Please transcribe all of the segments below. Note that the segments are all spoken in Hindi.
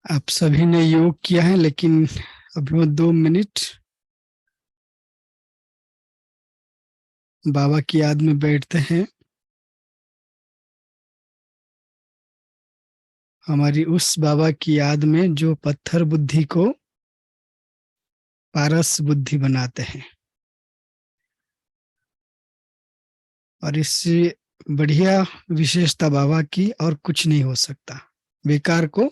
आप सभी ने योग किया है, लेकिन अभी वो 2 मिनट बाबा की याद में बैठते हैं। हमारी उस बाबा की याद में जो पत्थर बुद्धि को पारस बुद्धि बनाते हैं, और इससे बढ़िया विशेषता बाबा की और कुछ नहीं हो सकता बेकार को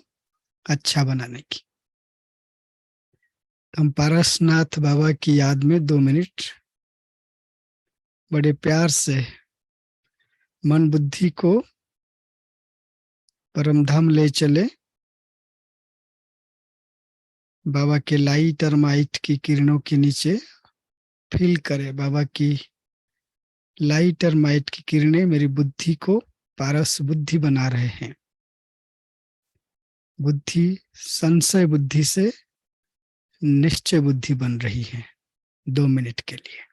अच्छा बनाने की। हम पारसनाथ बाबा की याद में 2 मिनट बड़े प्यार से मन बुद्धि को परमधाम ले चले। बाबा के लाइट और माइट की किरणों के नीचे फील करे, बाबा की लाइट और माइट की किरणें मेरी बुद्धि को पारस बुद्धि बना रहे हैं। बुद्धि संशय बुद्धि से निश्चय बुद्धि बन रही है 2 मिनट के लिए।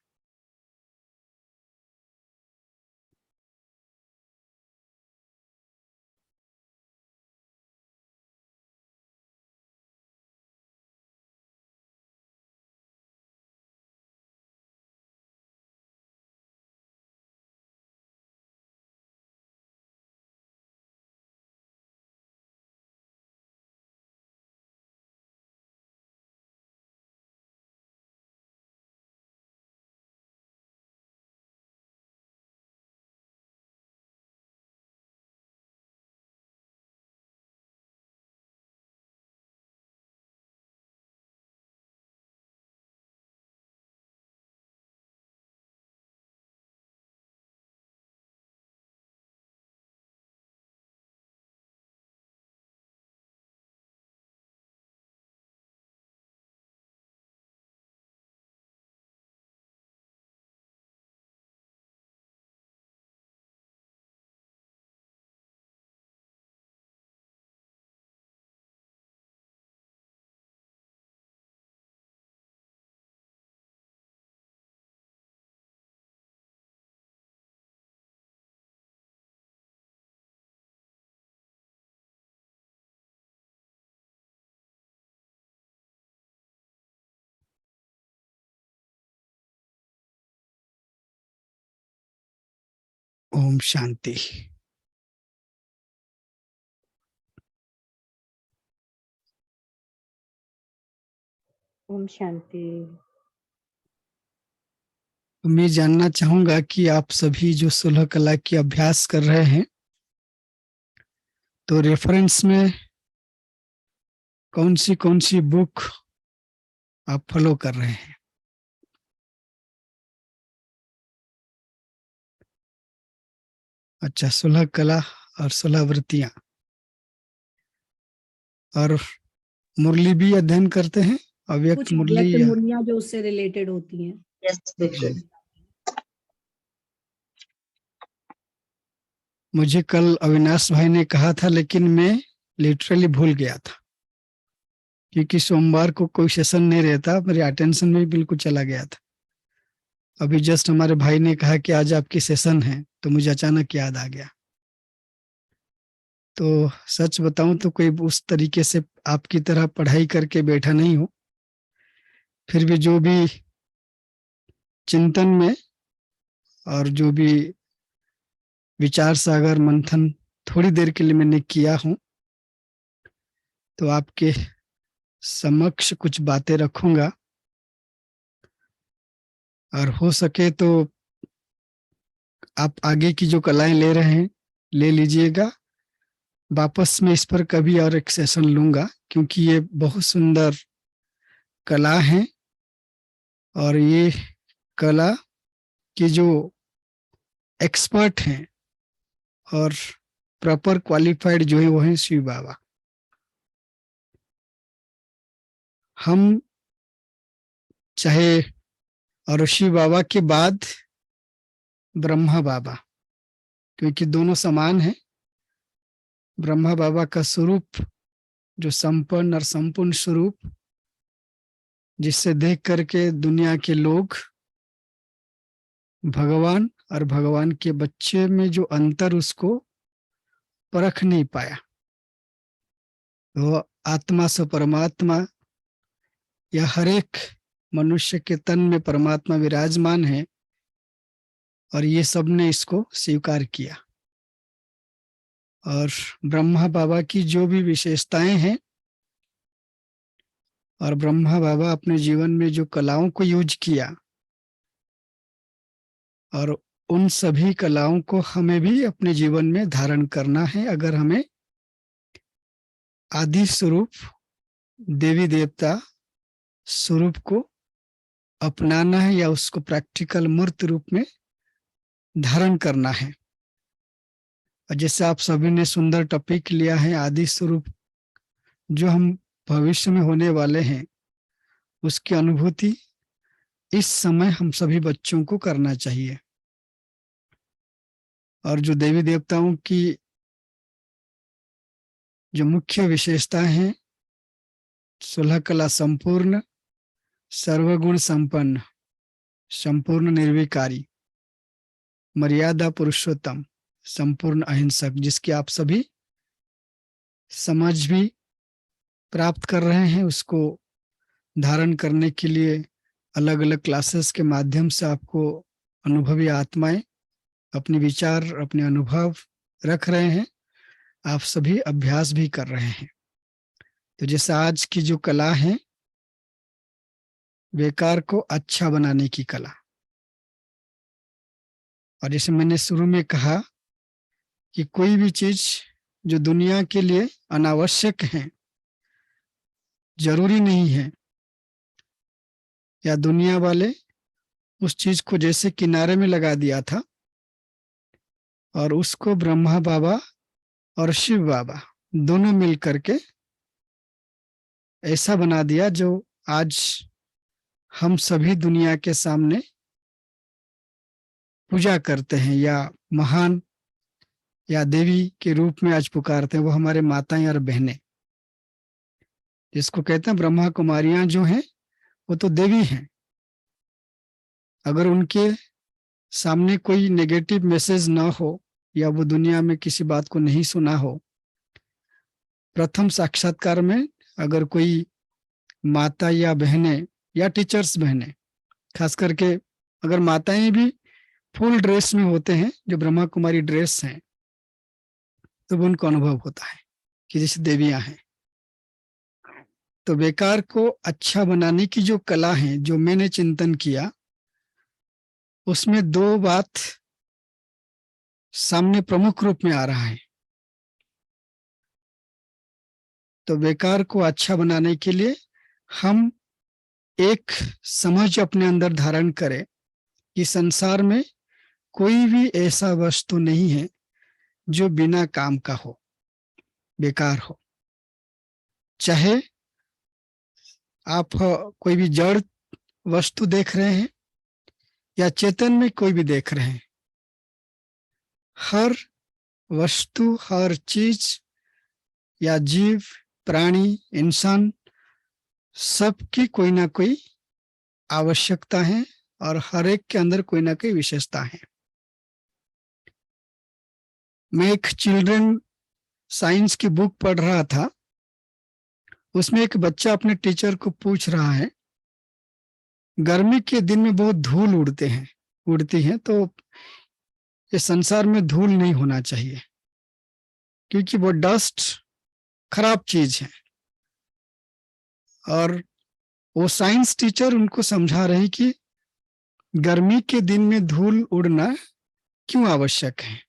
ओम शांति। ओम शांति। मैं जानना चाहूंगा कि आप सभी जो सुलह कला की अभ्यास कर रहे हैं, तो रेफरेंस में कौन सी बुक आप फॉलो कर रहे हैं? अच्छा, सुलह कला और सुलह वृत्तियां, और मुरली भी अध्ययन करते हैं, अव्यक्त कुछ मुरली व्यक्त या? मुरलियां जो उससे रिलेटेड होती हैं। यस, बिल्कुल। जी। मुझे कल अविनाश भाई ने कहा था, लेकिन मैं लिटरली भूल गया था, क्योंकि सोमवार को कोई सेशन नहीं रहता, मेरे अटेंशन में बिल्कुल चला गया था। अभी जस्ट हमारे भाई ने कहा कि आज आपकी सेशन है, तो मुझे अचानक याद आ गया। तो सच बताऊं तो कोई उस तरीके से आपकी तरह पढ़ाई करके बैठा नहीं हूं, फिर भी जो भी चिंतन में और जो भी विचार सागर मंथन थोड़ी देर के लिए मैंने किया हूं, तो आपके समक्ष कुछ बातें रखूंगा, और हो सके तो आप आगे की जो कलाएं ले रहे हैं ले लीजिएगा। वापस में इस पर कभी और एक सेशन लूंगा, क्योंकि ये बहुत सुंदर कला है, और ये कला के जो एक्सपर्ट हैं और प्रॉपर क्वालिफाइड जो है वो है शिव बाबा। हम चाहे, और शिव बाबा के बाद ब्रह्मा बाबा, क्योंकि दोनों समान हैं। ब्रह्मा बाबा का स्वरूप जो संपन्न और संपूर्ण स्वरूप, जिससे देख करके दुनिया के लोग भगवान और भगवान के बच्चे में जो अंतर उसको परख नहीं पाया, वो आत्मा से परमात्मा, या हर एक मनुष्य के तन में परमात्मा विराजमान है, और ये सब ने इसको स्वीकार किया। और ब्रह्मा बाबा की जो भी विशेषताएं हैं, और ब्रह्मा बाबा अपने जीवन में जो कलाओं को यूज किया, और उन सभी कलाओं को हमें भी अपने जीवन में धारण करना है, अगर हमें आदि स्वरूप देवी देवता स्वरूप को अपनाना है, या उसको प्रैक्टिकल मूर्त रूप में धारण करना है। और जैसे आप सभी ने सुंदर टॉपिक लिया है, आदि स्वरूप जो हम भविष्य में होने वाले हैं, उसकी अनुभूति इस समय हम सभी बच्चों को करना चाहिए। और जो देवी देवताओं की जो मुख्य विशेषताएं हैं, 16 कला संपूर्ण, सर्वगुण संपन्न, संपूर्ण निर्विकारी, मर्यादा पुरुषोत्तम, संपूर्ण अहिंसक, जिसकी आप सभी समझ भी प्राप्त कर रहे हैं, उसको धारण करने के लिए अलग अलग क्लासेस के माध्यम से आपको अनुभवी आत्माएं अपने विचार, अपने अनुभव रख रहे हैं, आप सभी अभ्यास भी कर रहे हैं। तो जैसे आज की जो कला है, बेकार को अच्छा बनाने की कला, और जैसे मैंने शुरू में कहा कि कोई भी चीज जो दुनिया के लिए अनावश्यक है, जरूरी नहीं है, या दुनिया वाले उस चीज को जैसे किनारे में लगा दिया था, और उसको ब्रह्मा बाबा और शिव बाबा दोनों मिल करके ऐसा बना दिया जो आज हम सभी दुनिया के सामने पूजा करते हैं, या महान या देवी के रूप में आज पुकारते हैं। वो हमारे माताएं और बहनें, जिसको कहते हैं ब्रह्मा कुमारियां जो हैं, वो तो देवी हैं। अगर उनके सामने कोई नेगेटिव मैसेज ना हो, या वो दुनिया में किसी बात को नहीं सुना हो, प्रथम साक्षात्कार में अगर कोई माता या बहनें या टीचर्स बहनें, खास करके अगर माताएं भी फुल ड्रेस में होते हैं, जो ब्रह्मा कुमारी ड्रेस हैं, तो उनको अनुभव होता है कि जैसे देवियां हैं। तो बेकार को अच्छा बनाने की जो कला है, जो मैंने चिंतन किया, उसमें दो बात सामने प्रमुख रूप में आ रहा है। तो बेकार को अच्छा बनाने के लिए हम एक समझ अपने अंदर धारण करें कि संसार में कोई भी ऐसा वस्तु नहीं है जो बिना काम का हो, बेकार हो। चाहे आप कोई भी जड़ वस्तु देख रहे हैं, या चेतन में कोई भी देख रहे हैं, हर वस्तु, हर चीज, या जीव, प्राणी, इंसान, सबकी कोई ना कोई आवश्यकता है, और हर एक के अंदर कोई ना कोई विशेषता है। मैं एक चिल्ड्रन साइंस की बुक पढ़ रहा था, उसमें एक बच्चा अपने टीचर को पूछ रहा है, गर्मी के दिन में बहुत धूल उड़ती है, तो ये संसार में धूल नहीं होना चाहिए, क्योंकि वो डस्ट खराब चीज है। और वो साइंस टीचर उनको समझा रहे कि गर्मी के दिन में धूल उड़ना क्यों आवश्यक है।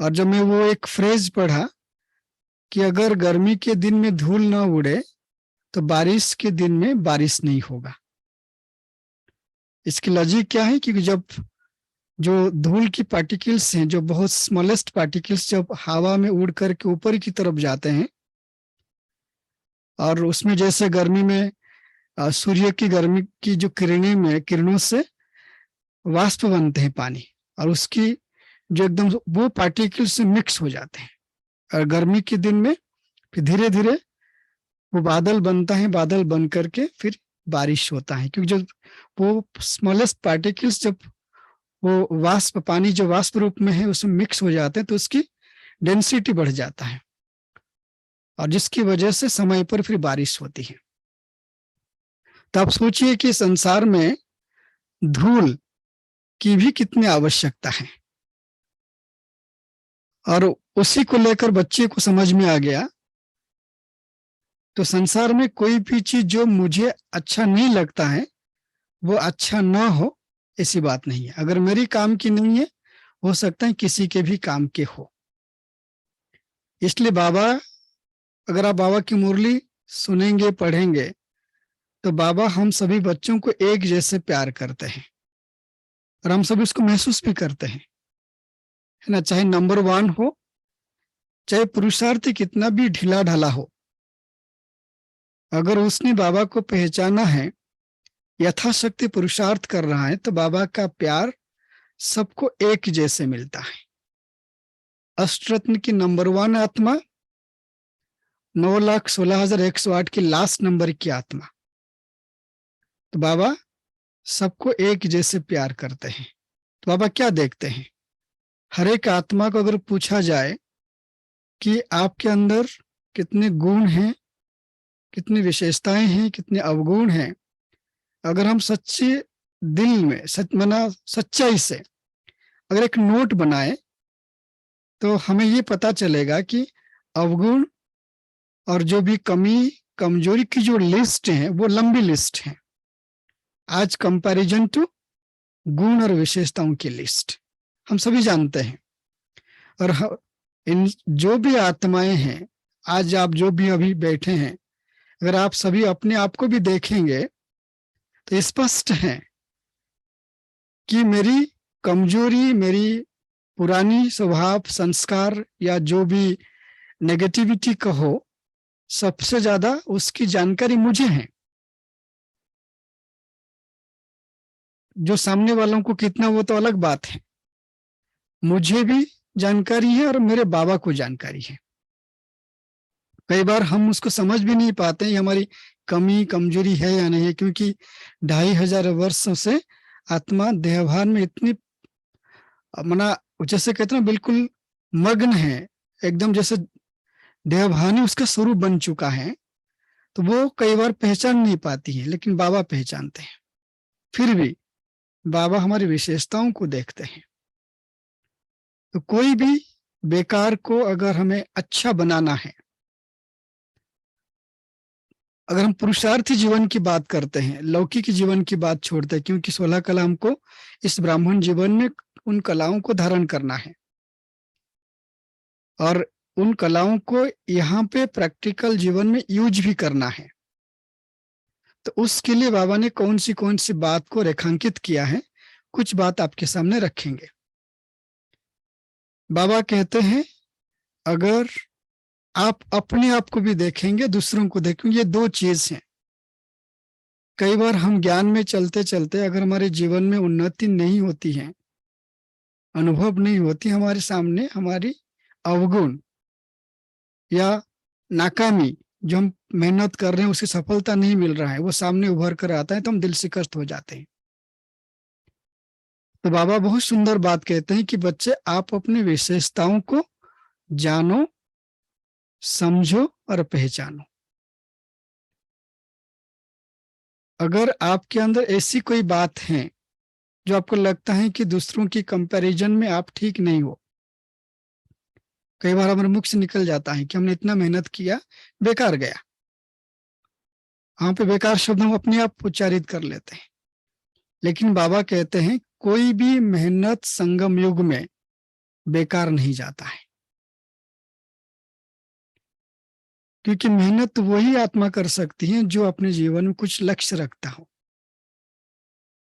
और जब मैं वो एक फ्रेज पढ़ा कि अगर गर्मी के दिन में धूल ना उड़े, तो बारिश के दिन में बारिश नहीं होगा। इसकी लॉजिक क्या है कि जब जो धूल की पार्टिकल्स हैं, जो बहुत स्मॉलेस्ट पार्टिकल्स जब हवा में उड़ करके ऊपर की तरफ जाते हैं, और उसमें जैसे गर्मी में सूर्य की गर्मी की जो किरणों से वाष्प बनते हैं पानी, और उसकी जो एकदम वो पार्टिकल्स से मिक्स हो जाते हैं, और गर्मी के दिन में फिर धीरे धीरे वो बादल बनता है, बादल बन करके फिर बारिश होता है, क्योंकि जब वो स्मॉलेस्ट पार्टिकल्स जब वो वाष्प, पानी जो वाष्प रूप में है, उसमें मिक्स हो जाते हैं, तो उसकी डेंसिटी बढ़ जाता है, और जिसकी वजह से समय पर फिर बारिश होती है। तो आप सोचिए कि संसार में धूल की भी कितनी आवश्यकता है, और उसी को लेकर बच्चे को समझ में आ गया। तो संसार में कोई भी चीज जो मुझे अच्छा नहीं लगता है वो अच्छा ना हो, ऐसी बात नहीं है। अगर मेरी काम की नहीं है, हो सकता है किसी के भी काम के हो। इसलिए बाबा, अगर आप बाबा की मुरली सुनेंगे, पढ़ेंगे, तो बाबा हम सभी बच्चों को एक जैसे प्यार करते हैं, और हम सभी उसको महसूस भी करते हैं, है ना। चाहे नंबर 1 हो, चाहे पुरुषार्थी कितना भी ढीला ढाला हो, अगर उसने बाबा को पहचाना है, यथाशक्ति पुरुषार्थ कर रहा है, तो बाबा का प्यार सबको एक जैसे मिलता है। अष्टरत्न की नंबर 1 आत्मा, 9,16,108 की लास्ट नंबर की आत्मा, तो बाबा सबको एक जैसे प्यार करते हैं। तो बाबा क्या देखते हैं? हर एक आत्मा को अगर पूछा जाए कि आपके अंदर कितने गुण हैं, कितनी विशेषताएं हैं, कितने अवगुण हैं, अगर हम सच्चे दिल में सच्चाई से अगर एक नोट बनाए, तो हमें ये पता चलेगा कि अवगुण और जो भी कमी कमजोरी की जो लिस्ट है वो लंबी लिस्ट है, आज कंपैरिजन टू गुण और विशेषताओं की लिस्ट हम सभी जानते हैं। और इन जो भी आत्माएं हैं, आज आप जो भी अभी बैठे हैं, अगर आप सभी अपने आप को भी देखेंगे तो स्पष्ट है कि मेरी कमजोरी, मेरी पुरानी स्वभाव, संस्कार या जो भी नेगेटिविटी कहो, सबसे ज्यादा उसकी जानकारी मुझे है। जो सामने वालों को कितना वो तो अलग बात है, मुझे भी जानकारी है और मेरे बाबा को जानकारी है। कई बार हम उसको समझ भी नहीं पाते ये हमारी कमी कमजोरी है या नहीं है, क्योंकि 2,500 वर्षों से आत्मा देहभान में इतनी मना, जैसे कहते हैं बिल्कुल मग्न है, एकदम जैसे देहभान ही उसका स्वरूप बन चुका है, तो वो कई बार पहचान नहीं पाती है, लेकिन बाबा पहचानते हैं। फिर भी बाबा हमारी विशेषताओं को देखते हैं। तो कोई भी बेकार को अगर हमें अच्छा बनाना है, अगर हम पुरुषार्थी जीवन की बात करते हैं, लौकिक जीवन की बात छोड़ते हैं, क्योंकि 16 कला हमको इस ब्राह्मण जीवन में उन कलाओं को धारण करना है, और उन कलाओं को यहाँ पे प्रैक्टिकल जीवन में यूज भी करना है। तो उसके लिए बाबा ने कौन सी बात को रेखांकित किया है, कुछ बात आपके सामने रखेंगे। बाबा कहते हैं, अगर आप अपने आप को भी देखेंगे, दूसरों को देखेंगे, ये 2 चीज हैं। कई बार हम ज्ञान में चलते चलते अगर हमारे जीवन में उन्नति नहीं होती है, अनुभव नहीं होती, हमारे सामने हमारी अवगुण या नाकामी, जो हम मेहनत कर रहे हैं उसकी सफलता नहीं मिल रहा है, वो सामने उभर कर आता है, तो हम दिल शिकस्त हो जाते हैं। तो बाबा बहुत सुंदर बात कहते हैं कि बच्चे, आप अपनी विशेषताओं को जानो, समझो और पहचानो। अगर आपके अंदर ऐसी कोई बात है जो आपको लगता है कि दूसरों की कंपैरिजन में आप ठीक नहीं हो, कई बार हमारे मुख से निकल जाता है कि हमने इतना मेहनत किया, बेकार गया। वहां पे बेकार शब्द हम अपने आप उच्चारित कर लेते हैं, लेकिन बाबा कहते हैं कोई भी मेहनत संगम युग में बेकार नहीं जाता है, क्योंकि मेहनत वही आत्मा कर सकती है जो अपने जीवन में कुछ लक्ष्य रखता हो।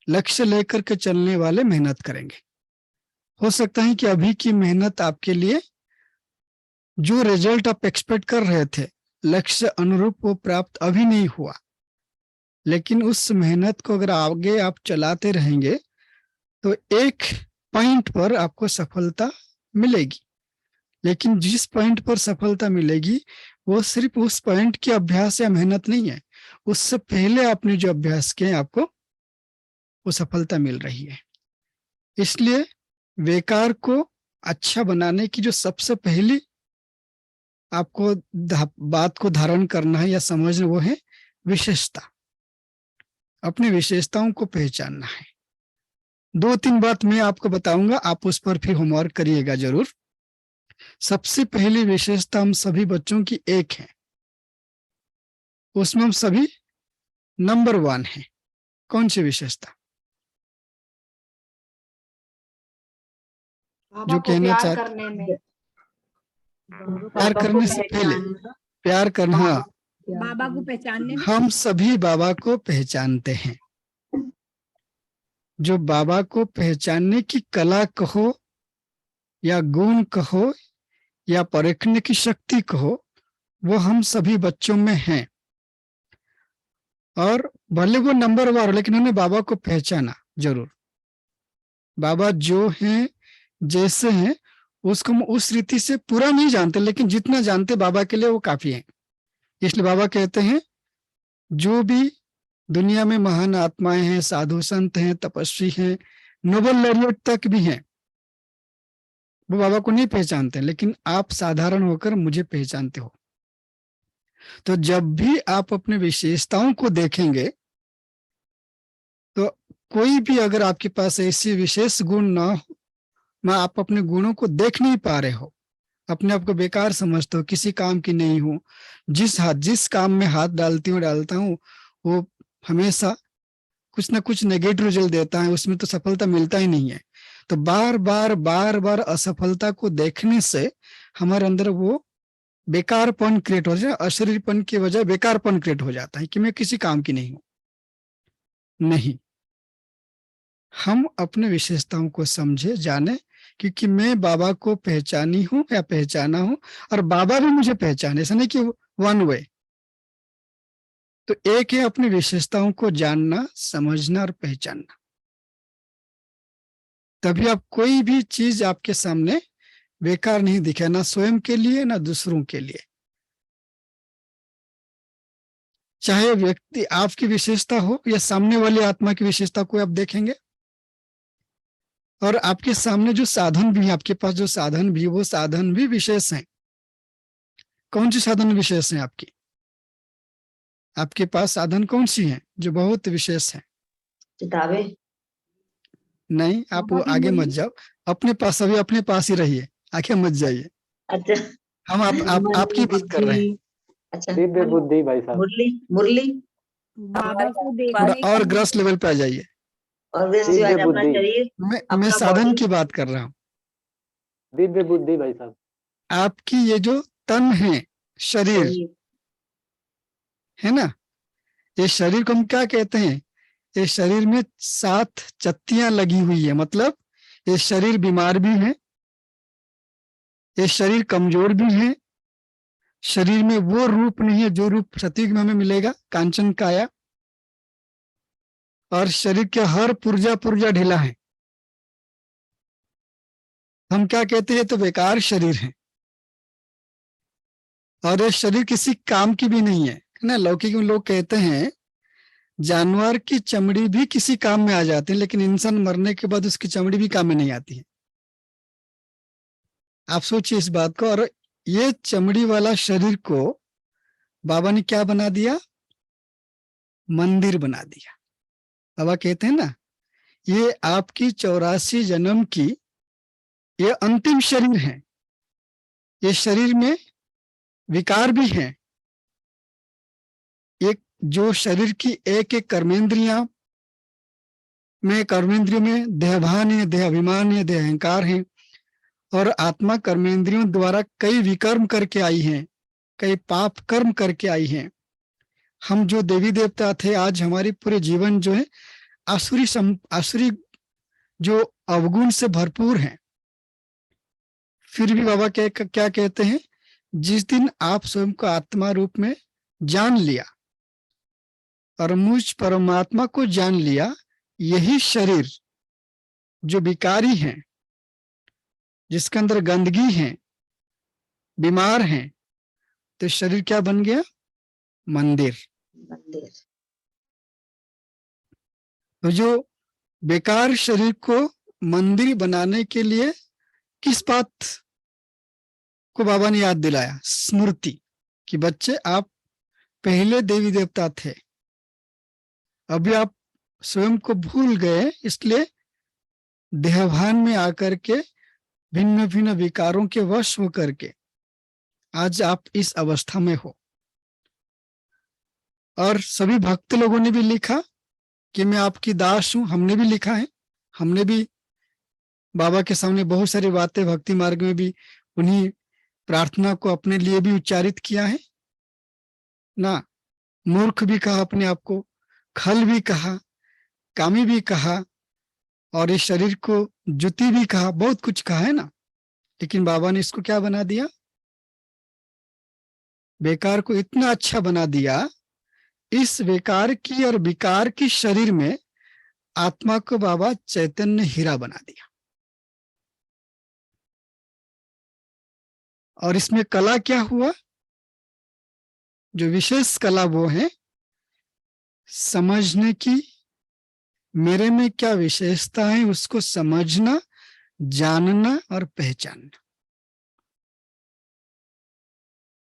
लक्ष्य लेकर के चलने वाले मेहनत करेंगे। हो सकता है कि अभी की मेहनत आपके लिए जो रिजल्ट आप एक्सपेक्ट कर रहे थे, लक्ष्य अनुरूप वो प्राप्त अभी नहीं हुआ, लेकिन उस मेहनत को अगर आगे आप चलाते रहेंगे तो एक पॉइंट पर आपको सफलता मिलेगी। लेकिन जिस पॉइंट पर सफलता मिलेगी वो सिर्फ उस पॉइंट की अभ्यास या मेहनत नहीं है, उससे पहले आपने जो अभ्यास किए आपको वो सफलता मिल रही है। इसलिए बेकार को अच्छा बनाने की जो सबसे पहली आपको बात को धारण करना है या समझना, वो है विशेषता। अपनी विशेषताओं को पहचानना है। 2-3 बात मैं आपको बताऊंगा, आप उस पर फिर होमवर्क करिएगा जरूर। सबसे पहली विशेषता हम सभी बच्चों की एक है, उसमें हम सभी नंबर 1 है। कौन सी विशेषता? बाबा जो को कहना प्यार चाहते, करने में, प्यार करने से पहले, प्यार करना, हाँ, बाबा को पहचानने में। हम सभी बाबा को पहचानते हैं। जो बाबा को पहचानने की कला कहो या गुण कहो या परखने की शक्ति कहो, वो हम सभी बच्चों में हैं। और भले वो नंबर 1 हो, लेकिन उन्होंने बाबा को पहचाना जरूर। बाबा जो हैं, जैसे हैं, उसको हम उस रीति से पूरा नहीं जानते, लेकिन जितना जानते बाबा के लिए वो काफी है। इसलिए बाबा कहते हैं जो भी दुनिया में महान आत्माएं हैं, साधु संत हैं, तपस्वी हैं, नोबेल लॉरिएट तक भी हैं, वो बाबा को नहीं पहचानते, लेकिन आप साधारण होकर मुझे पहचानते हो। तो जब भी आप अपने विशेषताओं को देखेंगे, तो कोई भी अगर आपके पास ऐसी विशेष गुण ना हो, मैं आप अपने गुणों को देख नहीं पा रहे हो, अपने आप को बेकार समझते हो, किसी काम की नहीं हो, जिस काम में हाथ डालता हूँ वो हमेशा कुछ ना कुछ नेगेटिव रिजल्ट देता है, उसमें तो सफलता मिलता ही नहीं है। तो बार बार असफलता को देखने से हमारे अंदर वो बेकारपन क्रिएट हो जाए, अशरीरपन की वजह बेकारपन क्रिएट हो जाता है कि मैं किसी काम की नहीं हूं। नहीं, हम अपने विशेषताओं को समझे, जाने, क्योंकि मैं बाबा को पहचानी हूं या पहचाना हूं, और बाबा भी मुझे पहचाने, ऐसा नहीं कि 1 वे। तो एक है अपनी विशेषताओं को जानना, समझना और पहचानना। तभी आप कोई भी चीज आपके सामने बेकार नहीं दिखे, ना स्वयं के लिए ना दूसरों के लिए। चाहे व्यक्ति आपकी विशेषता हो या सामने वाली आत्मा की विशेषता को आप देखेंगे, और आपके सामने जो साधन भी है, आपके पास जो साधन भी, वो साधन भी विशेष हैं। कौन सी साधन विशेष है आपकी? आपके पास साधन कौन सी है जो बहुत विशेष है? किताबें। नहीं, आप वो आगे मत जाओ, अपने पास, अभी अपने पास ही रहिए, आगे मत जाइए। अच्छा, हम आपकी बात कर रहे हैं। अच्छा, दिव्य बुद्धि भाई साहब। मुरली मुरली बाबा को थोड़ा देखने और की ग्रस लेवल पे आ जाइए। और वैसे दिव्य आज अपना बुद्धि। शरीर, मैं अपना साधन बॉडी। की बात कर रहा हूँ। दिव्य बुद्धि भाई साहब। आपकी ये जो तन है, शरीर शरीर। है ना, ये शरीर को हम क्या कहते हैं? ये शरीर में 7 चत्तियां लगी हुई है, मतलब ये शरीर बीमार भी है, ये शरीर कमजोर भी है, शरीर में वो रूप नहीं है जो रूप सतयुग में हमें मिलेगा, कांचन काया, और शरीर के हर पुर्जा ढीला है। हम क्या कहते हैं? तो बेकार शरीर है, और ये शरीर किसी काम की भी नहीं है ना। लौकिक में लोग कहते हैं जानवर की चमड़ी भी किसी काम में आ जाती है, लेकिन इंसान मरने के बाद उसकी चमड़ी भी काम में नहीं आती है। आप सोचिए इस बात को। और ये चमड़ी वाला शरीर को बाबा ने क्या बना दिया? मंदिर बना दिया। बाबा कहते हैं ना, ये आपकी 84 जन्म की ये अंतिम शरीर है। ये शरीर में विकार भी है। एक जो शरीर की एक एक कर्मेंद्रियां में देहभान है, देहाभिमान है, देह अहंकार है, और आत्मा कर्मेंद्रियों द्वारा कई विकर्म करके आई हैं, कई पाप कर्म करके आई हैं। हम जो देवी देवता थे, आज हमारी पूरे जीवन जो है आसुरी जो अवगुण से भरपूर है। फिर भी बाबा क्या कहते हैं? जिस दिन आप स्वयं को आत्मा रूप में जान लिया और मुझ परमात्मा को जान लिया, यही शरीर जो विकारी है, जिसके अंदर गंदगी है, बीमार है, तो शरीर क्या बन गया? मंदिर। मंदिर। तो जो बेकार शरीर को मंदिर बनाने के लिए किस बात को बाबा ने याद दिलाया, स्मृति, कि बच्चे आप पहले देवी देवता थे, अभी आप स्वयं को भूल गए, इसलिए देहभान में आकर के भिन्न भिन्न विकारों के वश होकर के आज आप इस अवस्था में हो। और सभी भक्त लोगों ने भी लिखा कि मैं आपकी दास हूं, हमने भी लिखा है, हमने भी बाबा के सामने बहुत सारी बातें भक्ति मार्ग में भी उन्हीं प्रार्थना को अपने लिए भी उच्चारित किया है ना। मूर्ख भी कहा अपने आप को, खल भी कहा, कामी भी कहा, और इस शरीर को जुती भी कहा, बहुत कुछ कहा है ना। लेकिन बाबा ने इसको क्या बना दिया, बेकार को इतना अच्छा बना दिया, इस बेकार की और विकार की शरीर में आत्मा को बाबा चैतन्य हीरा बना दिया। और इसमें कला क्या हुआ, जो विशेष कला वो है समझने की, मेरे में क्या विशेषता है उसको समझना, जानना और पहचानना।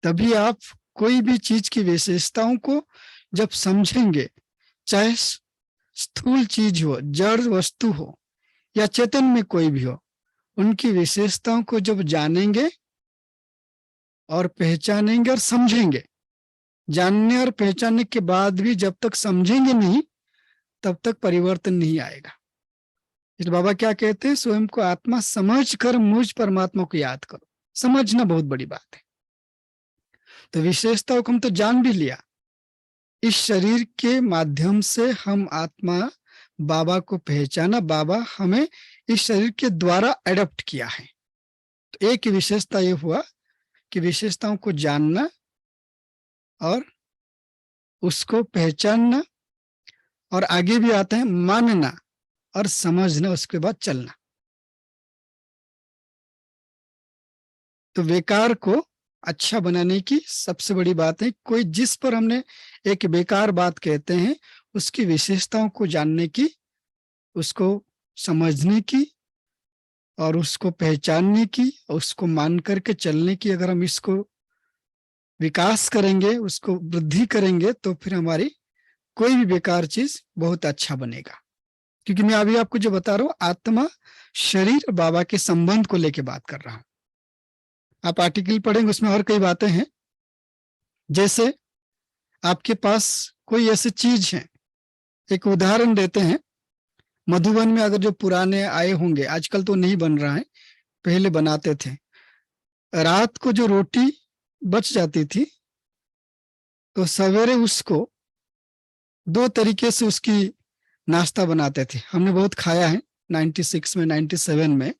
तभी आप कोई भी चीज की विशेषताओं को जब समझेंगे, चाहे स्थूल चीज हो, जड़ वस्तु हो या चेतन में कोई भी हो, उनकी विशेषताओं को जब जानेंगे और पहचानेंगे और समझेंगे, जानने और पहचानने के बाद भी जब तक समझेंगे नहीं तब तक परिवर्तन नहीं आएगा। इसलिए बाबा क्या कहते हैं, स्वयं को आत्मा समझ कर मुझ परमात्मा को याद करो। समझना बहुत बड़ी बात है। तो विशेषताओं को हम तो जान भी लिया, इस शरीर के माध्यम से हम आत्मा बाबा को पहचाना, बाबा हमें इस शरीर के द्वारा एडॉप्ट किया है। तो एक विशेषता ये हुआ कि विशेषताओं को जानना और उसको पहचानना, और आगे भी आता है मानना और समझना, उसके बाद चलना। तो बेकार को अच्छा बनाने की सबसे बड़ी बात है, कोई जिस पर हमने एक बेकार बात कहते हैं उसकी विशेषताओं को जानने की, उसको समझने की और उसको पहचानने की, उसको मान करके चलने की। अगर हम इसको विकास करेंगे, उसको वृद्धि करेंगे, तो फिर हमारी कोई भी बेकार चीज बहुत अच्छा बनेगा। क्योंकि मैं अभी आपको जो बता रहा हूं, आत्मा शरीर और बाबा के संबंध को लेके बात कर रहा हूं। आप आर्टिकल पढ़ेंगे, उसमें और कई बातें हैं। जैसे आपके पास कोई ऐसी चीज है, एक उदाहरण देते हैं, मधुबन में अगर जो पुराने आए होंगे, आजकल तो नहीं बन रहा है, पहले बनाते थे, रात को जो रोटी बच जाती थी तो सवेरे उसको 2 तरीके से उसकी नाश्ता बनाते थे। हमने बहुत खाया है 96 में, 97 में।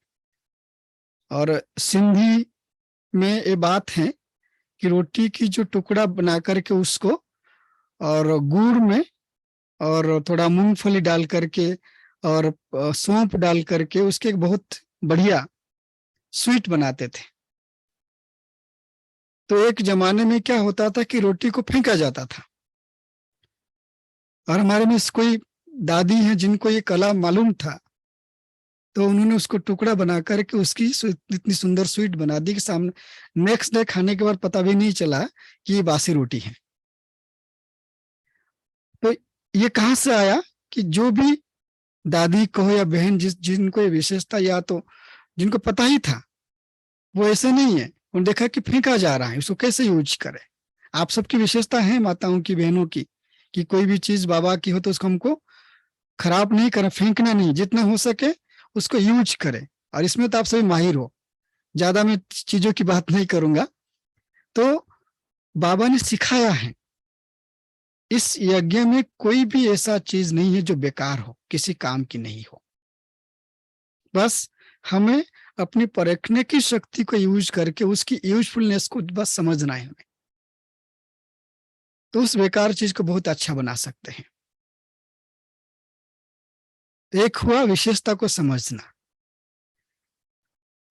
और सिंधी में ये बात है कि रोटी की जो टुकड़ा बना करके उसको और गुड़ में और थोड़ा मूंगफली डाल करके और सौंफ डाल करके उसके एक बहुत बढ़िया स्वीट बनाते थे। तो एक जमाने में क्या होता था कि रोटी को फेंका जाता था, और हमारे में कोई दादी हैं जिनको ये कला मालूम था, तो उन्होंने उसको टुकड़ा बना करके उसकी इतनी सुंदर स्वीट बना दी कि सामने नेक्स्ट डे खाने के बाद पता भी नहीं चला कि ये बासी रोटी है। तो ये कहाँ से आया कि जो भी दादी कहो या बहन जिनको ये विशेषता, या तो जिनको पता ही था, वो ऐसे नहीं है, उन्होंने देखा कि फेंका जा रहा है, उसको कैसे यूज करें। आप सबकी विशेषता है, माताओं की, बहनों की, कि कोई भी चीज बाबा की हो तो उसको हमको खराब नहीं करना, फेंकना नहीं, जितना हो सके उसको यूज करें। और इसमें तो आप सभी माहिर हो, ज्यादा मैं चीजों की बात नहीं करूंगा। तो बाबा ने सिखाया है, इस यज्ञ में कोई भी ऐसा चीज नहीं है जो बेकार हो, किसी काम की नहीं हो। बस हमें अपनी परखने की शक्ति को यूज करके उसकी यूजफुलनेस को बस समझना है हमें, तो उस बेकार चीज को बहुत अच्छा बना सकते हैं। एक हुआ विशेषता को समझना,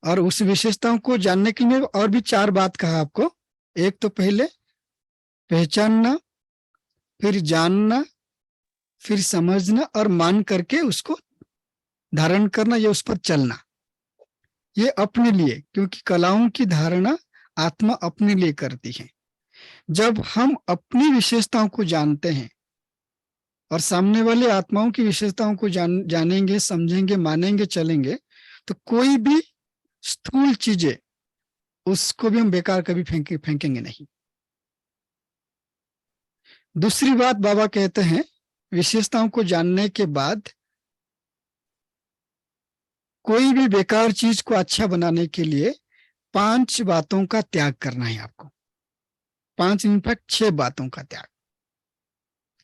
और उस विशेषताओं को जानने के लिए और भी 4 बात कहा आपको। एक तो पहले पहचानना, फिर जानना, फिर समझना और मान करके उसको धारण करना या उस पर चलना। ये अपने लिए, क्योंकि कलाओं की धारणा आत्मा अपने लिए करती है। जब हम अपनी विशेषताओं को जानते हैं और सामने वाले आत्माओं की विशेषताओं को जानेंगे, समझेंगे, मानेंगे, चलेंगे, तो कोई भी स्थूल चीजें उसको भी हम बेकार कभी फेंकेंगे नहीं। दूसरी बात बाबा कहते हैं, विशेषताओं को जानने के बाद कोई भी बेकार चीज को अच्छा बनाने के लिए 5 बातों का त्याग करना है आपको। 5 इनफैक्ट 6 बातों का त्याग।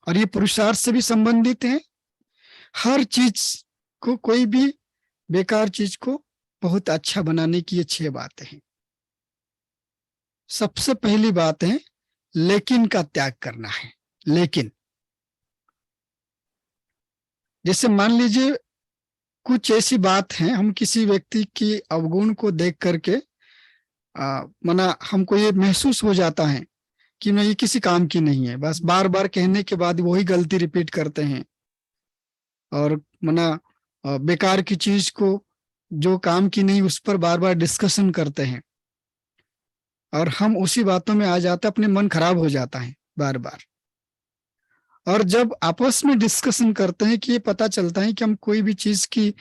और ये पुरुषार्थ से भी संबंधित है। हर चीज को, कोई भी बेकार चीज को बहुत अच्छा बनाने की ये 6 बातें हैं। सबसे पहली बात है लेकिन का त्याग करना है। लेकिन जैसे मान लीजिए कुछ ऐसी बात है, हम किसी व्यक्ति की अवगुण को देख करके मना हमको ये महसूस हो जाता है कि मैं ये किसी काम की नहीं है, बस बार बार कहने के बाद वही गलती रिपीट करते हैं और मना बेकार की चीज को, जो काम की नहीं, उस पर बार बार डिस्कशन करते हैं और हम उसी बातों में आ जाते हैं, अपने मन खराब हो जाता है बार बार। और जब आपस में डिस्कशन करते हैं कि ये पता चलता है कि हम कोई भी चीज की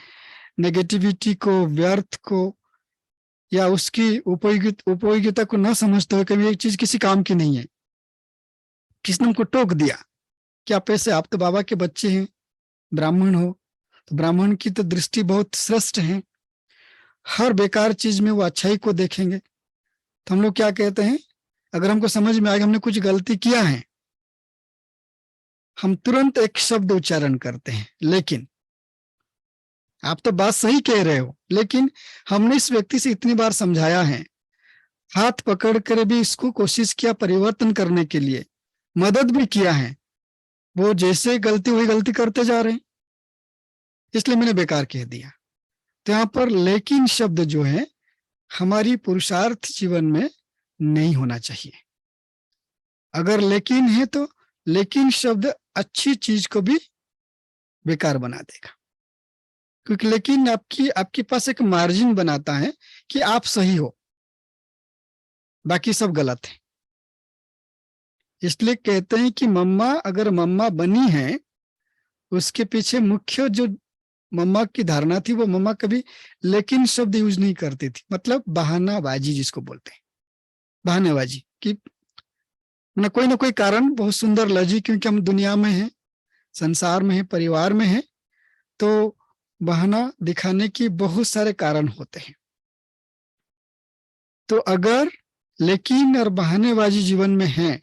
नेगेटिविटी को, व्यर्थ को या उसकी उपयोगिता को न समझते हुए कभी एक चीज किसी काम की नहीं है, किसने हमको टोक दिया कि आप ऐसे, आप तो बाबा के बच्चे हैं, ब्राह्मण हो, तो ब्राह्मण की तो दृष्टि बहुत श्रेष्ठ है, हर बेकार चीज में वो अच्छाई को देखेंगे। तो हम लोग क्या कहते हैं, अगर हमको समझ में आएगा हमने कुछ गलती किया है, हम तुरंत एक शब्द उच्चारण करते हैं, लेकिन आप तो बात सही कह रहे हो, लेकिन हमने इस व्यक्ति से इतनी बार समझाया है, हाथ पकड़ कर भी इसको कोशिश किया परिवर्तन करने के लिए, मदद भी किया है, वो जैसे गलती हुई गलती करते जा रहे हैं, इसलिए मैंने बेकार कह दिया। तो यहाँ पर लेकिन शब्द जो है हमारी पुरुषार्थ जीवन में नहीं होना चाहिए। अगर लेकिन है तो लेकिन शब्द अच्छी चीज को भी बेकार बना देगा, क्योंकि लेकिन आपके पास एक मार्जिन बनाता है कि आप सही हो, बाकी सब गलत है। इसलिए कहते हैं कि मम्मा अगर मम्मा बनी है, उसके पीछे मुख्य जो मम्मा की धारणा थी, वो मम्मा कभी लेकिन शब्द यूज नहीं करती थी, मतलब बहानाबाजी जिसको बोलते हैं, बहानेबाजी कि ना कोई कारण, बहुत सुंदर लजी, क्योंकि हम दुनिया में हैं, संसार में हैं, परिवार में हैं, तो बहाना दिखाने की बहुत सारे कारण होते हैं। तो अगर लेकिन और बहानेबाजी जीवन में है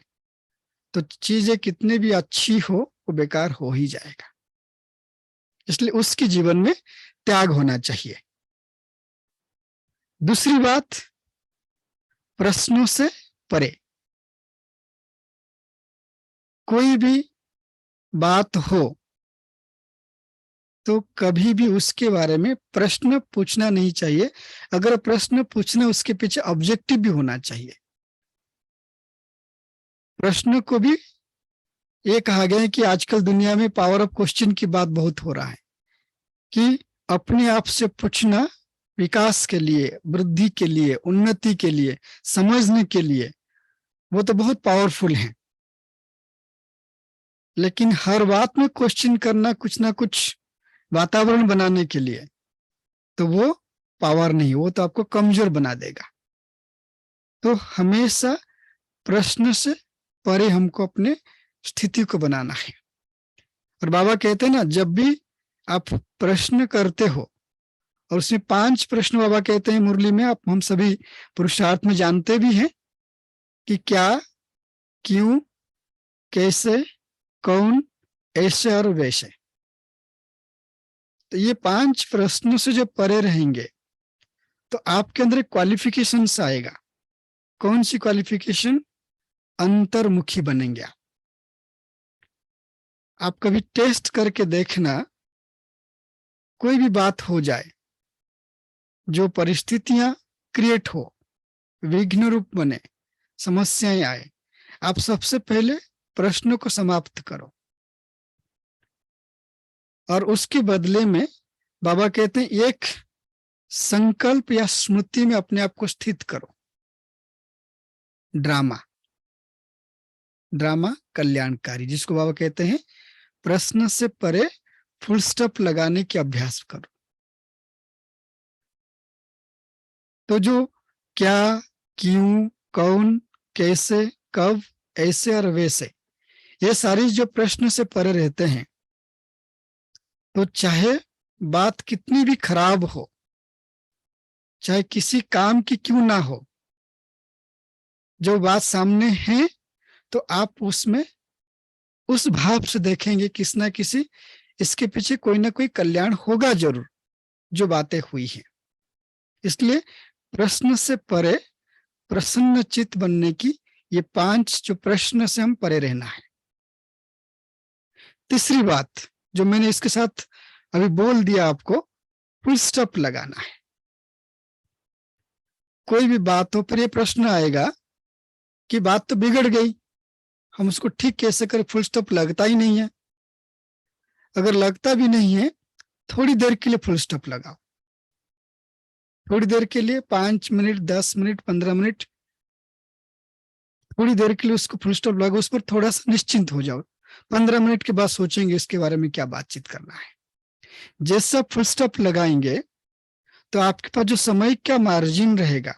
तो चीजें कितनी भी अच्छी हो वो बेकार हो ही जाएगा। इसलिए उसके जीवन में त्याग होना चाहिए। दूसरी बात, प्रश्नों से परे। कोई भी बात हो तो कभी भी उसके बारे में प्रश्न पूछना नहीं चाहिए। अगर प्रश्न पूछना, उसके पीछे ऑब्जेक्टिव भी होना चाहिए। प्रश्न को भी ये कहा गया है कि आजकल दुनिया में पावर ऑफ क्वेश्चन की बात बहुत हो रहा है कि अपने आप से पूछना विकास के लिए, वृद्धि के लिए, उन्नति के लिए, समझने के लिए, वो तो बहुत पावरफुल है। लेकिन हर बात में क्वेश्चन करना, कुछ ना कुछ वातावरण बनाने के लिए, तो वो पावर नहीं, वो तो आपको कमजोर बना देगा। तो हमेशा प्रश्न से परे हमको अपने स्थिति को बनाना है। और बाबा कहते हैं ना, जब भी आप प्रश्न करते हो, और उसमें 5 प्रश्न बाबा कहते हैं मुरली में, आप हम सभी पुरुषार्थ में जानते भी हैं कि क्या, क्यों, कैसे, कौन, ऐसे और वैसे। तो ये 5 प्रश्नों से जो परे रहेंगे तो आपके अंदर एक क्वालिफिकेशन आएगा। कौन सी क्वालिफिकेशन? अंतर्मुखी बनेंगे आप कभी टेस्ट करके देखना, कोई भी बात हो जाए, जो परिस्थितियां क्रिएट हो, विघ्न रूप बने, समस्याएं आए, आप सबसे पहले प्रश्नों को समाप्त करो और उसके बदले में बाबा कहते हैं एक संकल्प या स्मृति में अपने आप को स्थित करो ड्रामा, ड्रामा कल्याणकारी, जिसको बाबा कहते हैं प्रश्न से परे फुल स्टॉप लगाने के अभ्यास करो। तो जो क्या, क्यों, कौन, कैसे, कब, ऐसे और वैसे, ये सारी जो प्रश्न से परे रहते हैं, तो चाहे बात कितनी भी खराब हो, चाहे किसी काम की क्यों ना हो, जो बात सामने है तो आप उसमें उस भाव से देखेंगे किसी ना किसी, इसके पीछे कोई ना कोई कल्याण होगा जरूर, जो बातें हुई हैं। इसलिए प्रश्न से परे प्रसन्न चित्त बनने की ये 5 जो प्रश्न से हम परे रहना है। तीसरी बात जो मैंने इसके साथ अभी बोल दिया आपको, फुल स्टॉप लगाना है। कोई भी बातों पर ये प्रश्न आएगा कि बात तो बिगड़ गई, हम उसको ठीक कैसे करें, फुल स्टॉप लगता ही नहीं है। अगर लगता भी नहीं है, थोड़ी देर के लिए फुल स्टॉप लगाओ, थोड़ी देर के लिए 5 मिनट, 10 मिनट, 15 मिनट, थोड़ी देर के लिए उसको फुल स्टॉप लगाओ, उस पर थोड़ा सा निश्चिंत हो जाओ। 15 मिनट के बाद सोचेंगे इसके बारे में क्या बातचीत करना है। जैसा फुल स्टॉप लगाएंगे तो आपके पास जो समय का मार्जिन रहेगा,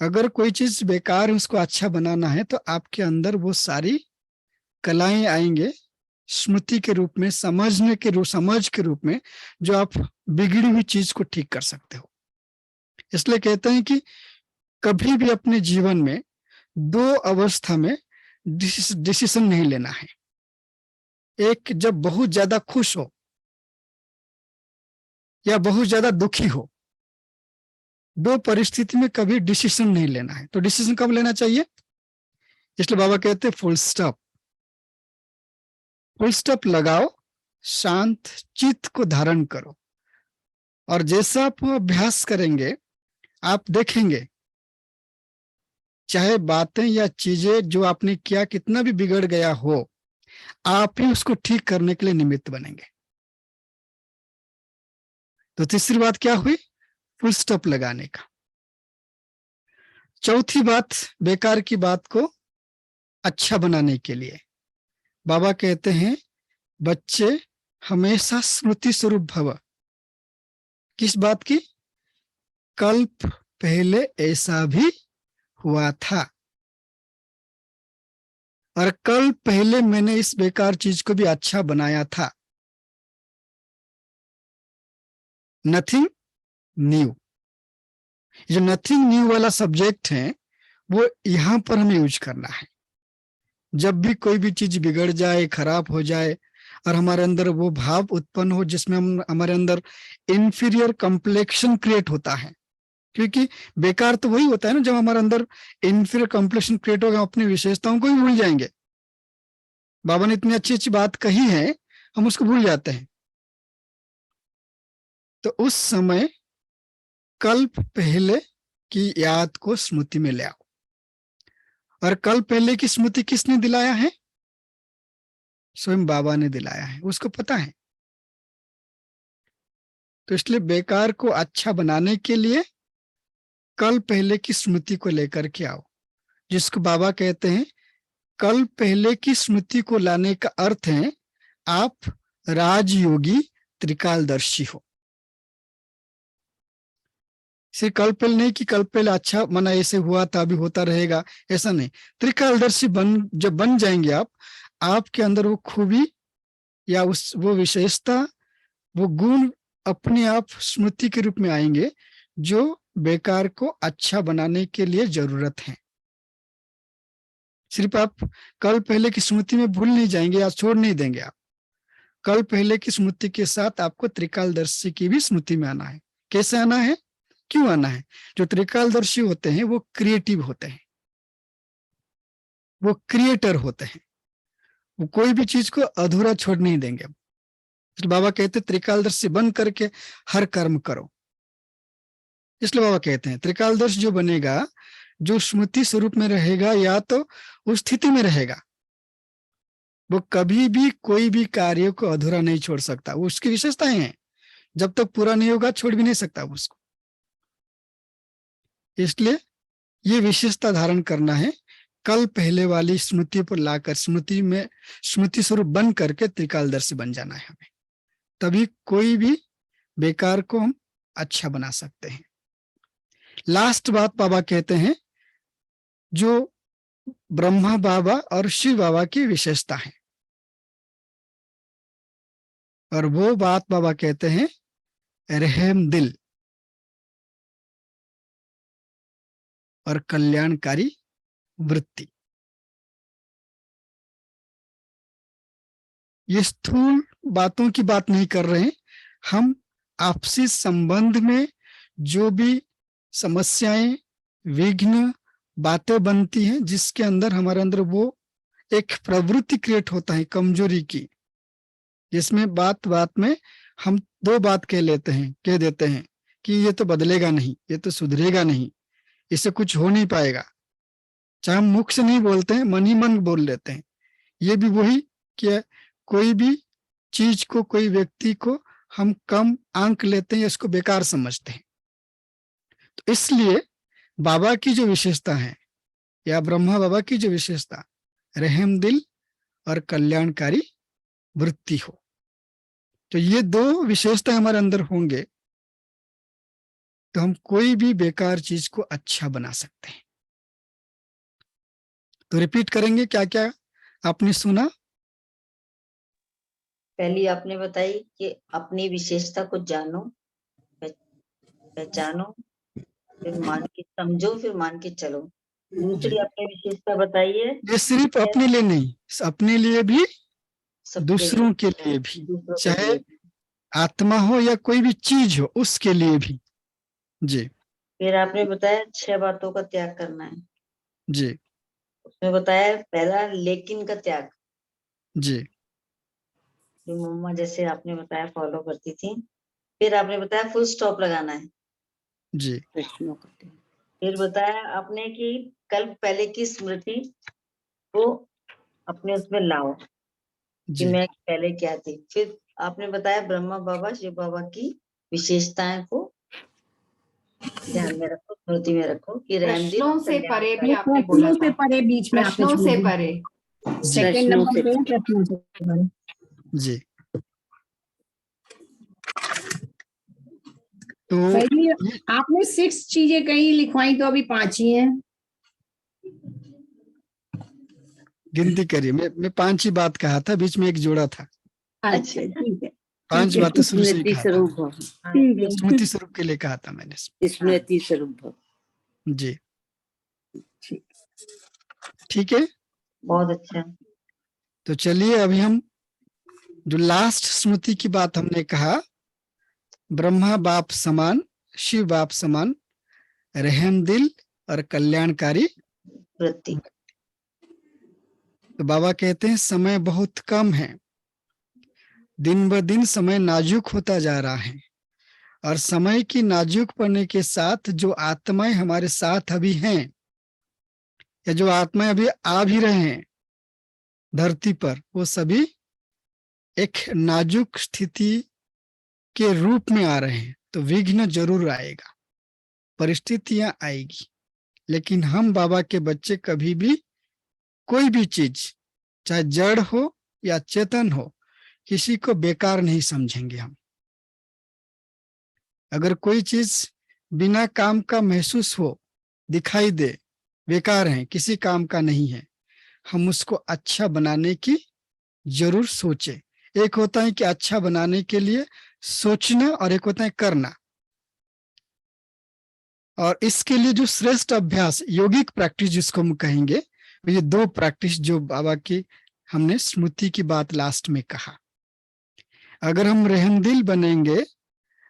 अगर कोई चीज बेकार है उसको अच्छा बनाना है, तो आपके अंदर वो सारी कलाएं आएंगे स्मृति के रूप में, समझ के रूप में, जो आप बिगड़ी हुई चीज को ठीक कर सकते हो। इसलिए कहते हैं कि कभी भी अपने जीवन में 2 अवस्था में डिसीजन नहीं लेना है। एक जब बहुत ज्यादा खुश हो या बहुत ज्यादा दुखी हो, 2 परिस्थिति में कभी डिसीजन नहीं लेना है। तो डिसीजन कब लेना चाहिए? इसलिए बाबा कहते हैं फुल स्टॉप, फुल स्टॉप लगाओ, शांत चित्त को धारण करो, और जैसा आप अभ्यास करेंगे आप देखेंगे चाहे बातें या चीजें जो आपने किया कितना भी बिगड़ गया हो, आप ही उसको ठीक करने के लिए निमित्त बनेंगे। तो तीसरी बात क्या हुई? फुल स्टॉप लगाने का। चौथी बात, बेकार की बात को अच्छा बनाने के लिए बाबा कहते हैं बच्चे हमेशा स्मृति स्वरूप भव। किस बात की? कल्प पहले ऐसा भी हुआ था, और कल पहले मैंने इस बेकार चीज को भी अच्छा बनाया था। नथिंग न्यू, जो नथिंग न्यू वाला सब्जेक्ट है वो यहां पर हमें यूज करना है। जब भी कोई भी चीज बिगड़ जाए, खराब हो जाए, और हमारे अंदर वो भाव उत्पन्न हो जिसमें हमारे अंदर इंफीरियर कॉम्प्लेक्शन क्रिएट होता है, क्योंकि बेकार तो वही होता है ना, जब हमारे अंदर इंफीरियर कॉम्प्लेक्शन क्रिएट होगा, अपनी विशेषताओं को ही भूल जाएंगे। बाबा ने इतनी अच्छी अच्छी बात कही है, हम उसको भूल जाते हैं। तो उस समय कल्प पहले की याद को स्मृति में ले आओ। और कल पहले की स्मृति किसने दिलाया है? स्वयं बाबा ने दिलाया है, उसको पता है। तो इसलिए बेकार को अच्छा बनाने के लिए कल पहले की स्मृति को लेकर के आओ, जिसको बाबा कहते हैं कल पहले की स्मृति को लाने का अर्थ है आप राजयोगी त्रिकालदर्शी हो। सिर्फ कल पहले नहीं कि कल पहले अच्छा मना ऐसे हुआ था अभी होता रहेगा, ऐसा नहीं। त्रिकालदर्शी जब बन जाएंगे आप, आपके अंदर वो खूबी या वो विशेषता, वो गुण अपने आप स्मृति के रूप में आएंगे जो बेकार को अच्छा बनाने के लिए जरूरत है। सिर्फ आप कल पहले की स्मृति में भूल नहीं जाएंगे या छोड़ नहीं देंगे। आप कल पहले की स्मृति के साथ आपको त्रिकालदर्शी की भी स्मृति में आना है। कैसे आना है, क्यों आना है? जो त्रिकालदर्शी होते हैं वो क्रिएटिव होते हैं, वो क्रिएटर होते हैं, वो कोई भी चीज को अधूरा छोड़ नहीं देंगे। इसलिए बाबा कहते हैं त्रिकालदर्शी बन करके हर कर्म करो। इसलिए बाबा कहते हैं त्रिकालदर्शी जो बनेगा, जो स्मृति स्वरूप में रहेगा या तो उस स्थिति में रहेगा, वो कभी भी कोई भी कार्य को अधूरा नहीं छोड़ सकता। वो उसकी विशेषताएं हैं, जब तक पूरा नहीं होगा छोड़ भी नहीं सकता उसको। इसलिए ये विशेषता धारण करना है कल पहले वाली स्मृति पर लाकर स्मृति स्वरूप बन करके त्रिकालदर्शी बन जाना है हमें। तभी कोई भी बेकार को हम अच्छा बना सकते हैं। लास्ट बात बाबा कहते हैं जो ब्रह्मा बाबा और शिव बाबा की विशेषता है, और वो बात बाबा कहते हैं रहम दिल और कल्याणकारी वृत्ति। ये स्थूल बातों की बात नहीं कर रहे हैं हम, आपसी संबंध में जो भी समस्याएं, विघ्न, बातें बनती हैं, जिसके अंदर हमारे अंदर वो एक प्रवृत्ति क्रिएट होता है कमजोरी की, जिसमें बात बात में हम दो बात कह देते हैं कि ये तो बदलेगा नहीं, ये तो सुधरेगा नहीं, इससे कुछ हो नहीं पाएगा। चाहे हम मुख से नहीं बोलते हैं, मन ही मन बोल लेते हैं। ये भी वही कि कोई भी चीज को, कोई व्यक्ति को हम कम आंक लेते हैं, इसको बेकार समझते हैं। तो इसलिए बाबा की जो विशेषता है, या ब्रह्मा बाबा की जो विशेषता रहम दिल और कल्याणकारी वृत्ति हो, तो ये दो विशेषता हमारे अंदर होंगे तो हम कोई भी बेकार चीज को अच्छा बना सकते हैं। तो रिपीट करेंगे क्या क्या आपने सुना। पहली आपने बताई कि अपनी विशेषता को जानो, पहचानो, फिर मान के समझो, फिर मान के चलो। दूसरी आपने विशेषता बताई है, ये सिर्फ अपने लिए नहीं, अपने लिए भी, सबके दूसरों के लिए भी, दूसरों के चाहे लिए। आत्मा हो या कोई भी चीज हो, उसके लिए भी। जी फिर आपने बताया 6 बातों का त्याग करना है। जी उसमें बताया पहला लेकिन का त्याग, जी जो मम्मा जैसे आपने बताया फॉलो करती थी। फिर आपने बताया फुल स्टॉप लगाना है। जी फिर बताया आपने कि कल पहले की स्मृति को अपने उसमें लाओ कि जी मैं पहले क्या थी। फिर आपने बताया ब्रह्मा बाबा, शिव बाबा की विशेषताएं को ध्यान में रखो, स्मृति में रखो कि रहमदिल प्रश्नों से परे भी कल्याणकारी। आपने बोला प्रश्नों से था, परे बीच में आपने प्रश्नों छोड़ से दिया। परे। सेकंड नंबर पे है प्रश्नों से परे। जी तो भाई जी, आपने 6 चीजें कहीं लिखवाई तो अभी 5 ही हैं। गिनती करिए, मैं 5 ही बात कहा था, बीच में एक जोड़ा था। अच्छा ठीक है, 5 बातें शुरू से ही स्मृति कहा था। स्वरूप ठीक है। स्मृति स्वरूप के लिए कहा था मैंने। स्मृति स्वरूप जी ठीक है। बहुत अच्छा। तो चलिए अभी हम जो लास्ट स्मृति की बात हमने कहा, ब्रह्मा बाप समान, शिव बाप समान, रहम दिल और कल्याणकारी वृत्ति। तो बाबा कहते हैं समय बहुत कम है, दिन ब दिन समय नाजुक होता जा रहा है, और समय की नाजुक पड़ने के साथ जो आत्माएं हमारे साथ अभी हैं, या जो आत्माएं अभी आ भी रहे हैं धरती पर, वो सभी एक नाजुक स्थिति के रूप में आ रहे हैं। तो विघ्न जरूर आएगा, परिस्थितियां आएगी, लेकिन हम बाबा के बच्चे कभी भी कोई भी चीज, चाहे जड़ हो या चेतन हो, किसी को बेकार नहीं समझेंगे हम। अगर कोई चीज बिना काम का महसूस हो, दिखाई दे बेकार है, किसी काम का नहीं है, हम उसको अच्छा बनाने की जरूर सोचे। एक होता है कि अच्छा बनाने के लिए सोचना, और एक होता है करना। और इसके लिए जो श्रेष्ठ अभ्यास, योगिक प्रैक्टिस जिसको हम कहेंगे, ये 2 प्रैक्टिस जो बाबा की हमने स्मृति की बात लास्ट में कहा। अगर हम रहमदिल बनेंगे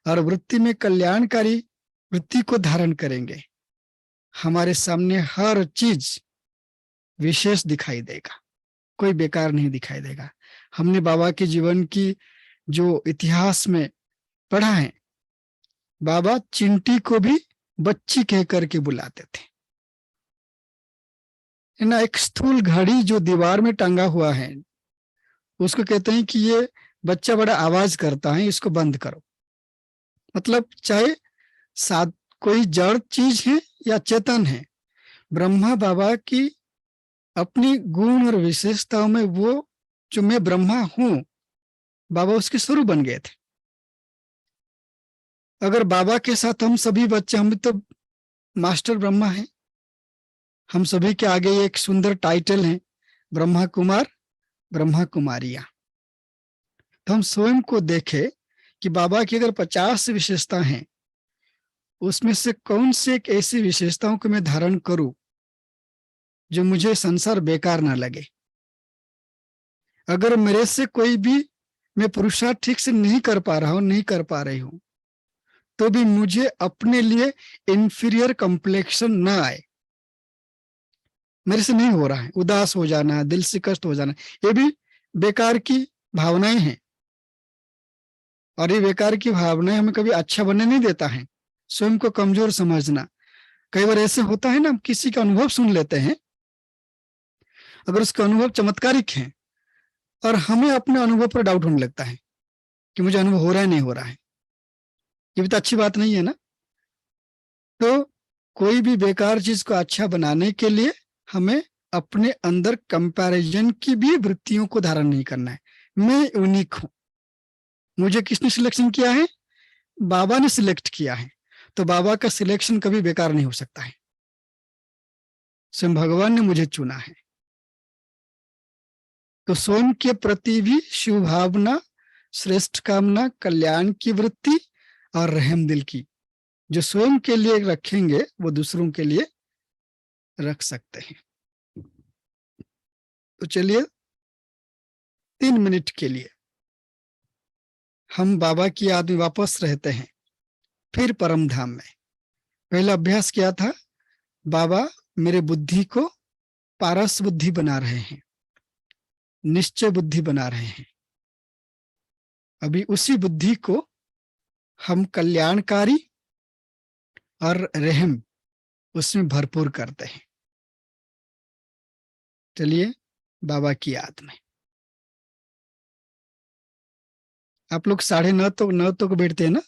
और वृत्ति में कल्याणकारी वृत्ति को धारण करेंगे, हमारे सामने हर चीज विशेष दिखाई देगा, कोई बेकार नहीं दिखाई देगा। हमने बाबा के जीवन की जो इतिहास में पढ़ा है, बाबा चिंटी को भी बच्ची कह करके बुलाते थे, है ना। एक स्थूल घड़ी जो दीवार में टंगा हुआ है, उसको कहते हैं कि ये बच्चा बड़ा आवाज करता है, इसको बंद करो। मतलब चाहे साथ कोई जड़ चीज है या चेतन है, ब्रह्मा बाबा की अपनी गुण और विशेषताओं में वो जो मैं ब्रह्मा हूं, बाबा उसके स्वरूप बन गए थे। अगर बाबा के साथ हम सभी बच्चे, हम भी तो मास्टर ब्रह्मा हैं, हम सभी के आगे एक सुंदर टाइटल है, ब्रह्मा कुमार ब्रह्मा कुमारियां। तो हम स्वयं को देखें कि बाबा की अगर 50 विशेषता हैं, उसमें से कौन से एक ऐसी विशेषताओं को मैं धारण करूं जो मुझे संसार बेकार ना लगे। अगर मेरे से कोई भी मैं पुरुषार्थ ठीक से नहीं कर पा रहा हूं, नहीं कर पा रही हूं, तो भी मुझे अपने लिए इंफीरियर कॉम्प्लेक्शन ना आए। मेरे से नहीं हो रहा है, उदास हो जाना, दिल से कष्ट हो जाना, ये भी बेकार की भावनाएं हैं। और ये बेकार की भावनाएं हमें कभी अच्छा बनने नहीं देता है। स्वयं को कमजोर समझना, कई बार ऐसे होता है ना, हम किसी का अनुभव सुन लेते हैं, अगर उसका अनुभव चमत्कारिक है और हमें अपने अनुभव पर डाउट होने लगता है कि मुझे अनुभव हो रहा है नहीं हो रहा है, ये भी तो अच्छी बात नहीं है ना। तो कोई भी बेकार चीज को अच्छा बनाने के लिए हमें अपने अंदर कंपैरिजन की भी वृत्तियों को धारण नहीं करना है। मैं यूनिक हूं, मुझे किसने सिलेक्शन किया है? बाबा ने सिलेक्ट किया है। तो बाबा का सिलेक्शन कभी बेकार नहीं हो सकता है, स्वयं भगवान ने मुझे चुना है। तो स्वयं के प्रति भी शुभ भावना, श्रेष्ठ कामना, कल्याण की वृत्ति और रहम दिल की, जो स्वयं के लिए रखेंगे वो दूसरों के लिए रख सकते हैं। तो चलिए 3 मिनट के लिए हम बाबा की याद में वापस रहते हैं, फिर परम धाम में। पहला अभ्यास किया था, बाबा मेरे बुद्धि को पारस बुद्धि बना रहे हैं, निश्चय बुद्धि बना रहे हैं। अभी उसी बुद्धि को हम कल्याणकारी और रहम उसमें भरपूर करते हैं। चलिए बाबा की याद में। आप लोग 9:30 तक बैठते हैं ना,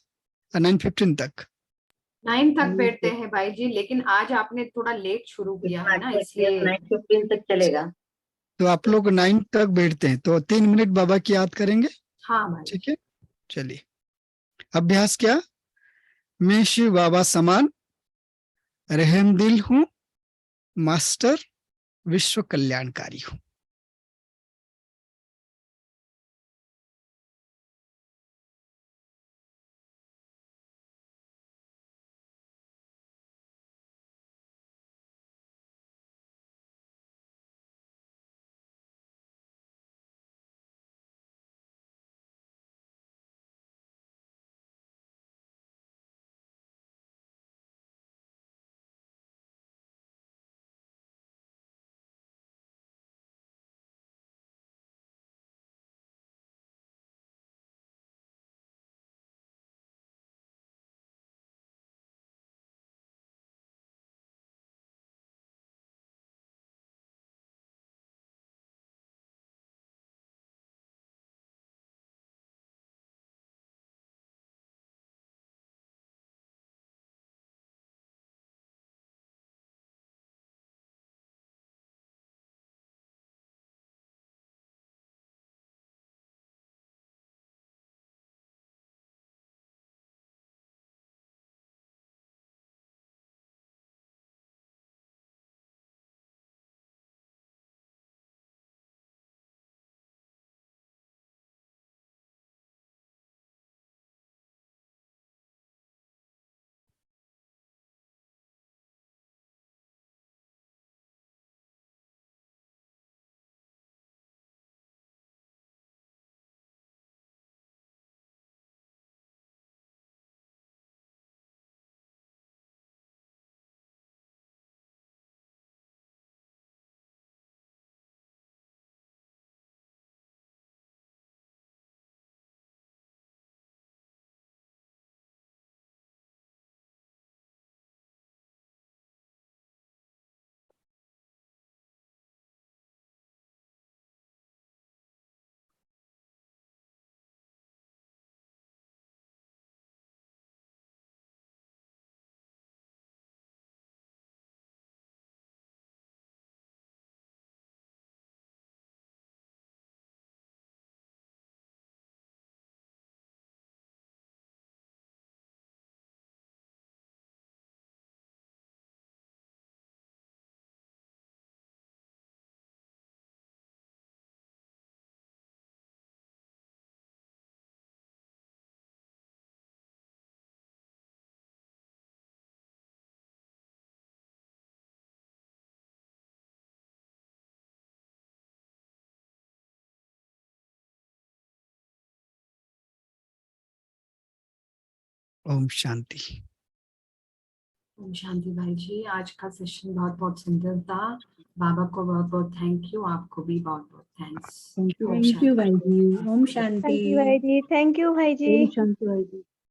9:15 तक? 9 तक बैठते हैं भाई जी, लेकिन आज आपने थोड़ा लेट शुरू किया है ना, इसलिए 9:15 तक चलेगा। तो आप लोग 9 तक बैठते हैं, तो 3 मिनट बाबा की याद करेंगे। हाँ भाई। ठीक है, चलिए अभ्यास क्या? मैं शिव बाबा समान रहम दिल हूं, मास्टर विश्व कल्याणकारी हूं। ओम शांति। ओम शांति भाई जी, आज का सेशन बहुत बहुत सुंदर था। बाबा को बहुत बहुत थैंक यू, आपको भी बहुत बहुत थैंक्स। थैंक यू भाई जी। ओम शांति। थैंक यू भाई जी, थैंक यू भाई जी। ओम शांति भाई जी।